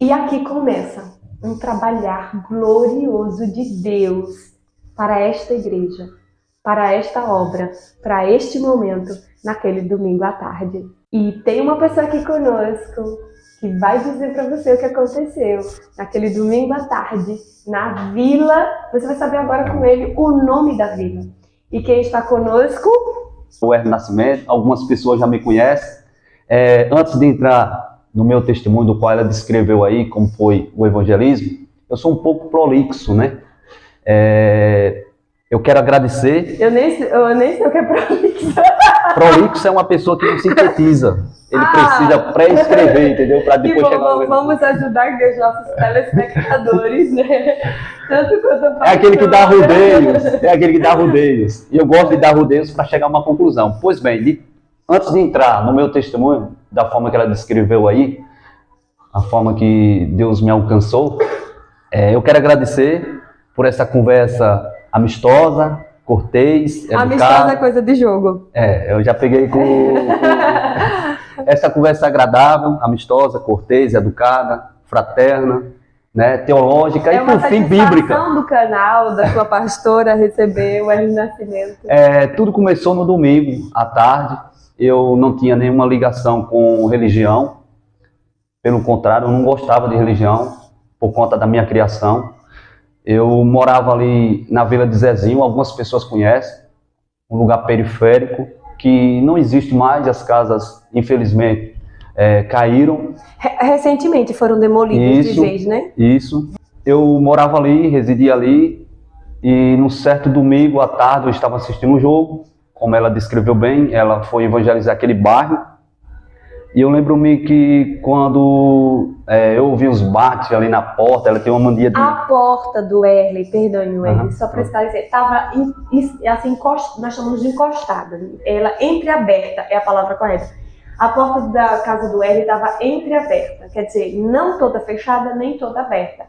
E aqui começa um trabalhar glorioso de Deus para esta igreja, para esta obra, para este momento, naquele domingo à tarde. E tem uma pessoa aqui conosco que vai dizer para você o que aconteceu naquele domingo à tarde, na vila. Você vai saber agora com ele o nome da vila. E quem está conosco? O Hermes Nascimento. Algumas pessoas já me conhecem. Antes de entrar no meu testemunho, do qual ela descreveu aí como foi o evangelismo, eu sou um pouco prolixo, né? Eu quero agradecer. Eu nem sei o que é prolixo. Prolixo é uma pessoa que não sintetiza. Ele precisa pré-escrever, entendeu? Para depois chegar no... Vamos ajudar os nossos telespectadores, né? Tanto quanto a É aquele que dá rodeios. É aquele que dá rodeios. E eu gosto de dar rodeios para chegar a uma conclusão. Pois bem, antes de entrar no meu testemunho, da forma que ela descreveu aí, a forma que Deus me alcançou, eu quero agradecer por essa conversa amistosa, cortês, educada. Amistosa é coisa de jogo. Eu já peguei com essa conversa agradável, amistosa, cortês, educada, fraterna, né, teológica e, por fim, bíblica. É uma satisfação do canal, da sua pastora, receber o Hermes Nascimento. Tudo começou no domingo à tarde. Eu não tinha nenhuma ligação com religião. Pelo contrário, eu não gostava de religião por conta da minha criação. Eu morava ali na Vila de Zezinho, algumas pessoas conhecem, um lugar periférico, que não existe mais, as casas, infelizmente, caíram. Recentemente foram demolidas de vez, né? Isso. Eu morava ali, residia ali, e num certo domingo à tarde eu estava assistindo um jogo, como ela descreveu bem, ela foi evangelizar aquele bairro. E eu lembro-me que quando eu ouvi os bates ali na porta, ela tem uma mania de... A porta do Erle, perdoe o Erle, só para esclarecer, estava assim, nós chamamos de encostada, ela entreaberta é a palavra correta. A porta da casa do Erle estava entreaberta, quer dizer, não toda fechada, nem toda aberta.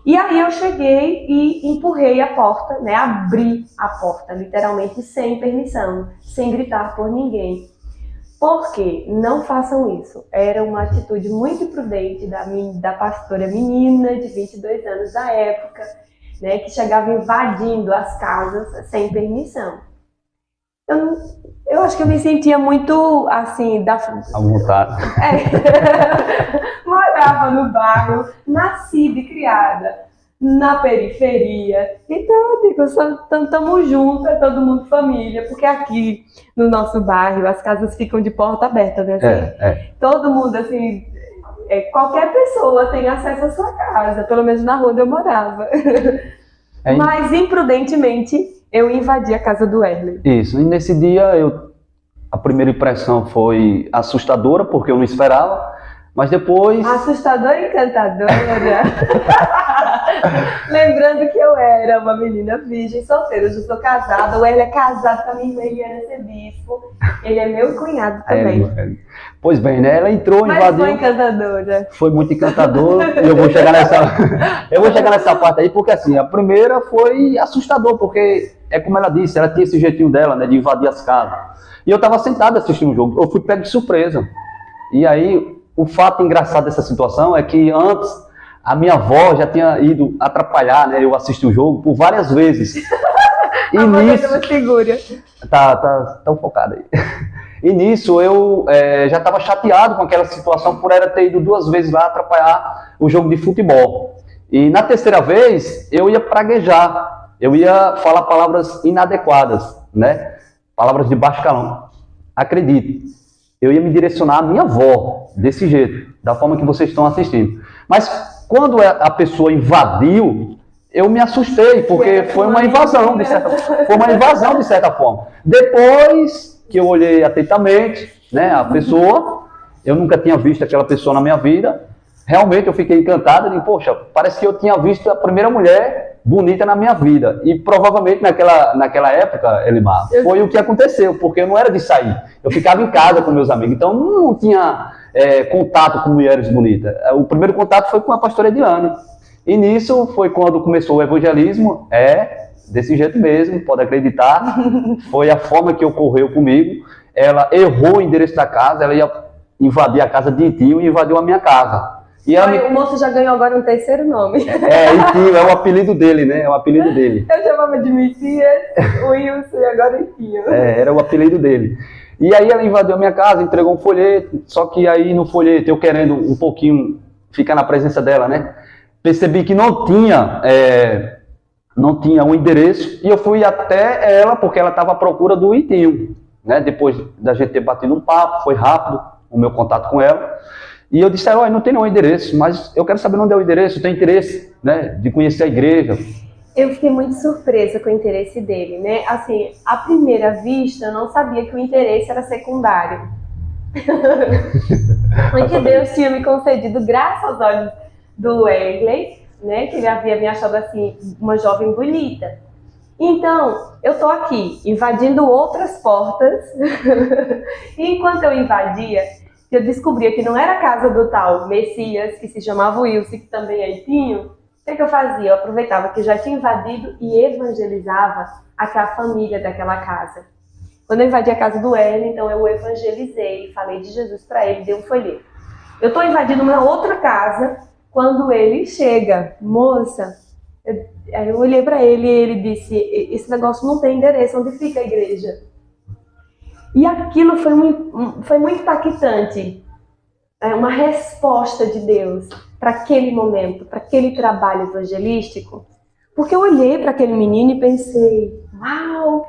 E aí eu cheguei e empurrei a porta, né, abri a porta, literalmente sem permissão, sem gritar por ninguém. Por quê? Não façam isso. Era uma atitude muito imprudente da pastora menina de 22 anos da época, né, que chegava invadindo as casas sem permissão. Eu acho que eu me sentia muito, assim, à vontade. Morava no bairro, nascida e criada na periferia. Então, eu digo, estamos juntos, é todo mundo família, porque aqui no nosso bairro as casas ficam de porta aberta, né? Assim, todo mundo, assim, qualquer pessoa tem acesso à sua casa, pelo menos na rua onde eu morava. Mas, imprudentemente, eu invadi a casa do Erle. Isso, e nesse dia a primeira impressão foi assustadora, porque eu não esperava, mas depois... Assustadora e encantadora. Lembrando que eu era uma menina virgem, solteira, eu já sou casada, o Erle é casado com a minha irmã, ele era ser bispo, ele é meu cunhado também. Pois bem, né? Ela entrou, mas invadiu. Foi encantadora. Foi muito encantadora, e eu vou chegar nessa parte aí, porque assim, a primeira foi assustador, porque como ela disse, ela tinha esse jeitinho dela, né, de invadir as casas. E eu estava sentado assistindo o jogo, eu fui pego de surpresa. E aí, o fato engraçado dessa situação é que antes a minha avó já tinha ido atrapalhar, né, eu assistir o jogo por várias vezes. E nisso... Tá focada aí. E nisso eu já estava chateado com aquela situação por ela ter ido 2 vezes lá atrapalhar o jogo de futebol. E na terceira vez eu ia praguejar, eu ia falar palavras inadequadas, né? Palavras de baixo calão. Acredite, eu ia me direcionar à minha avó, desse jeito, da forma que vocês estão assistindo. Mas quando a pessoa invadiu, eu me assustei, porque foi uma invasão, de certa forma. Depois que eu olhei atentamente, né, a pessoa, eu nunca tinha visto aquela pessoa na minha vida, realmente eu fiquei encantado, e poxa, parece que eu tinha visto a primeira mulher bonita na minha vida. E provavelmente naquela época, Elimar, foi o que aconteceu, porque eu não era de sair. Eu ficava em casa com meus amigos, então não tinha contato com mulheres bonitas. O primeiro contato foi com a pastora Ediane. E nisso foi quando começou o evangelismo, desse jeito mesmo, pode acreditar. Foi a forma que ocorreu comigo. Ela errou o endereço da casa, ela ia invadir a casa de tio e invadiu a minha casa. E o moço já ganhou agora um terceiro nome. Itinho, é o apelido dele, né? É o apelido dele. Eu chamava de Messias, o Wilson e agora Itinho. Era o apelido dele. E aí ela invadiu a minha casa, entregou um folheto, só que aí no folheto, eu querendo um pouquinho ficar na presença dela, né? Percebi que não tinha um endereço e eu fui até ela, porque ela estava à procura do Itinho, né? Depois da gente ter batido um papo, foi rápido o meu contato com ela. E eu disse, olha, não tem nenhum endereço, mas eu quero saber onde é o endereço, eu tenho interesse, né, de conhecer a igreja. Eu fiquei muito surpresa com o interesse dele, né? Assim, à primeira vista, eu não sabia que o interesse era secundário. Porque Deus tinha me concedido, graças aos olhos do Wesley, né? Que ele havia me achado, assim, uma jovem bonita. Então, eu tô aqui, invadindo outras portas. E enquanto eu invadia, eu descobria que não era a casa do tal Messias, que se chamava Wilson, que também é Itinho. O que eu fazia? Eu aproveitava que já tinha invadido e evangelizava aquela família daquela casa. Quando eu invadi a casa do Hélio, então eu evangelizei, falei de Jesus para ele, dei um folheto. Eu estou invadindo uma outra casa, quando ele chega, moça, eu olhei para ele e ele disse, esse negócio não tem endereço, onde fica a igreja? E aquilo foi muito impactante, uma resposta de Deus para aquele momento, para aquele trabalho evangelístico, porque eu olhei para aquele menino e pensei, uau,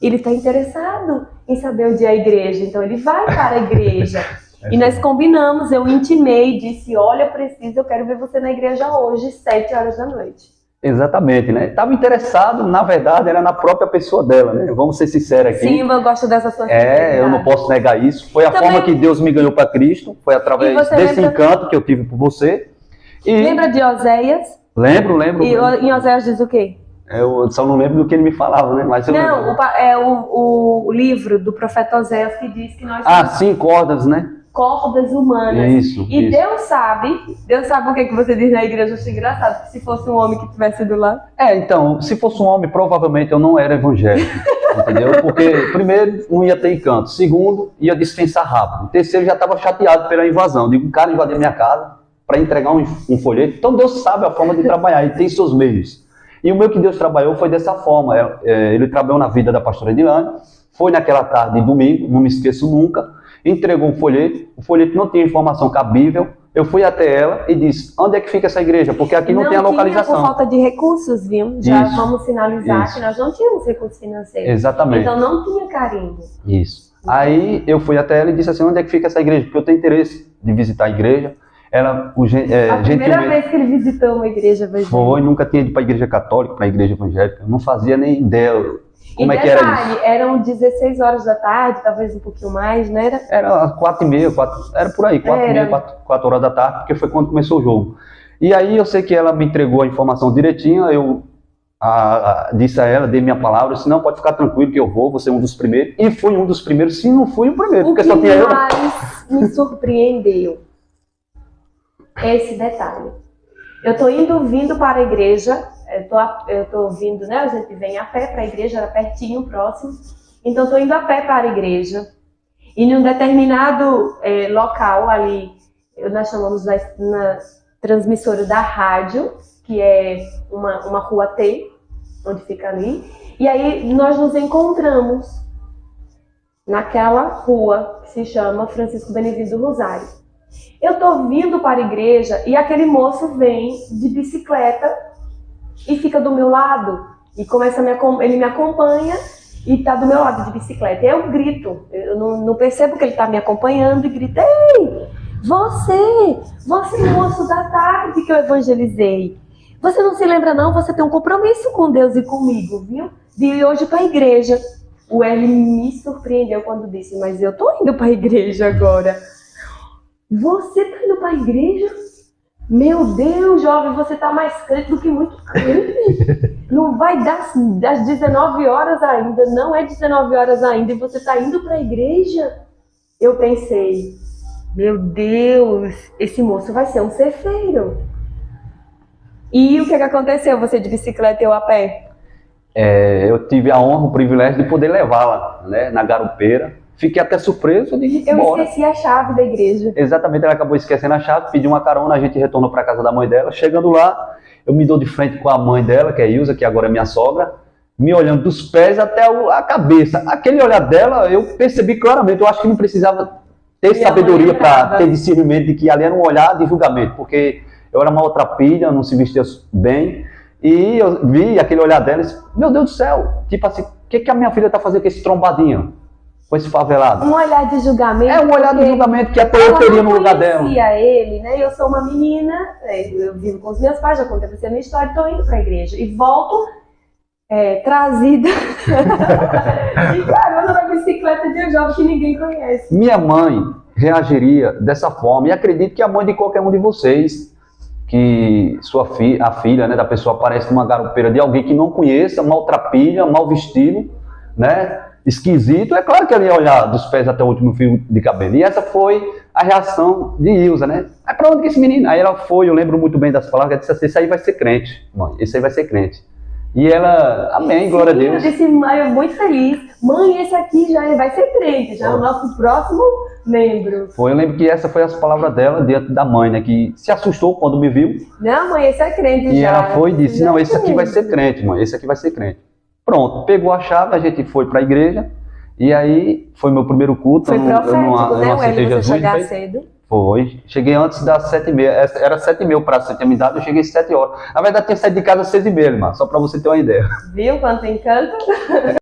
ele está interessado em saber onde é a igreja, então ele vai para a igreja. E nós combinamos, eu intimei, disse, olha, eu quero ver você na igreja hoje, 7 horas da noite. Exatamente, né? Estava interessado, na verdade, era na própria pessoa dela, né? Vamos ser sinceros aqui. Sim, eu gosto dessa sua eu não posso negar isso. Foi a forma que Deus me ganhou para Cristo, foi através desse encanto que eu tive por você. E... Lembra de Oséias? Lembro. E em Oséias diz o quê? Eu só não lembro do que ele me falava, né? Mas é o livro do profeta Oséias que diz que nós somos... sim, cordas, né? Cordas humanas. Isso. Deus sabe o que você diz na igreja, eu achei engraçado, que se fosse um homem que tivesse do lado. Então, se fosse um homem, provavelmente eu não era evangélico, entendeu? Porque, primeiro, não ia ter encanto. Segundo, ia dispensar rápido. Terceiro, já estava chateado pela invasão. Digo, o cara invadiu minha casa para entregar um folheto. Então, Deus sabe a forma de trabalhar, ele tem seus meios. E o meu que Deus trabalhou foi dessa forma. Ele trabalhou na vida da pastora Edilane, foi naquela tarde de domingo, não me esqueço nunca, entregou um folheto, o folheto não tinha informação cabível, eu fui até ela e disse, onde é que fica essa igreja? Porque aqui não tem a localização. Por falta de recursos, viu? Já vamos sinalizar que nós não tínhamos recursos financeiros. Exatamente. Então não tinha carimbo. Isso. Aí eu fui até ela e disse assim, onde é que fica essa igreja? Porque eu tenho interesse de visitar a igreja. Ela, a primeira vez que ele visitou uma igreja evangélica. Foi, nunca tinha ido para a igreja católica, para a igreja evangélica. Eu não fazia nem ideia como é que era isso. Eram 16 horas da tarde, talvez um pouquinho mais, não era? Era 4h30, era por aí, 4h30, 4 horas da tarde, porque foi quando começou o jogo. E aí eu sei que ela me entregou a informação direitinha, eu disse a ela, dei minha palavra, disse, não, pode ficar tranquilo que eu vou ser um dos primeiros. E fui um dos primeiros, se não fui o primeiro, porque só tinha eu. O que mais me surpreendeu é esse detalhe. Eu estou vindo para a igreja, eu estou vindo, né? A gente vem a pé para a igreja, era pertinho, próximo. Então, estou indo a pé para a igreja. E num determinado local ali, nós chamamos na transmissora da rádio, que é uma rua T, onde fica ali. E aí, nós nos encontramos naquela rua que se chama Francisco Benevides do Rosário. Eu estou vindo para a igreja e aquele moço vem de bicicleta e fica do meu lado. E ele me acompanha e está do meu lado de bicicleta. Eu grito, eu não percebo que ele está me acompanhando e grito, ei, você moço da tarde que eu evangelizei. Você não se lembra não? Você tem um compromisso com Deus e comigo, viu? De ir hoje para a igreja. O Eli me surpreendeu quando disse, mas eu estou indo para a igreja agora. Você está indo para a igreja? Meu Deus, jovem, você está mais crente do que muito crente. Não vai dar das 19 horas ainda, não é 19 horas ainda, e você está indo para a igreja? Eu pensei, meu Deus, esse moço vai ser um cefeiro. E o que aconteceu, você de bicicleta e eu a pé? Eu tive a honra, o privilégio de poder levá-la, né, na garupeira. Fiquei até surpreso, eu digo, Eu bora. esqueci a chave da igreja. Exatamente, ela acabou esquecendo a chave, pediu uma carona, a gente retornou para casa da mãe dela. Chegando lá, eu me dou de frente com a mãe dela, que é Ilza, que agora é minha sogra, me olhando dos pés até a cabeça. Aquele olhar dela, eu percebi claramente, eu acho que não precisava ter sabedoria para ter discernimento de que ali era um olhar de julgamento, porque eu era uma outra pilha, não se vestia bem, e eu vi aquele olhar dela e disse, meu Deus do céu, tipo assim, o que a minha filha está fazendo com esse trombadinho, com esse favelado? Um olhar de julgamento. É um olhar de julgamento que até eu teria no lugar dela. Eu conhecia ele, né? Eu sou uma menina, eu vivo com os meus pais, já contei pra você a minha história, estou indo para a igreja e volto trazida de carona na bicicleta de um jovem que ninguém conhece. Minha mãe reagiria dessa forma, e acredito que a mãe de qualquer um de vocês, que a filha, né, da pessoa aparece numa garupeira de alguém que não conheça, maltrapilha, mal vestido, né, esquisito, é claro que ela ia olhar dos pés até o último fio de cabelo. E essa foi a reação de Ilza, né? Aí pra onde que esse menino? Aí ela foi, eu lembro muito bem das palavras, ela disse assim, esse aí vai ser crente, mãe, esse aí vai ser crente. E ela, amém, glória a Deus. Eu disse, mãe, eu muito feliz. Mãe, esse aqui já vai ser crente, já é o nosso próximo membro. Foi, eu lembro que essa foi as palavras dela diante da mãe, né? Que se assustou quando me viu. Não, mãe, esse é crente e já. E ela foi e disse, não, esse aqui vai ser crente, mãe, esse aqui vai ser crente. Pronto, pegou a chave, a gente foi para a igreja. E aí, foi meu primeiro culto. Foi profético, eu não aceitei você Jesus. Chegar cedo. Foi. Cheguei antes das 7h30. Era 7h30 para você ter me dado, eu cheguei às 7 horas. Na verdade, tinha saído de casa às 6h30, irmã, só para você ter uma ideia. Viu quanto encanto?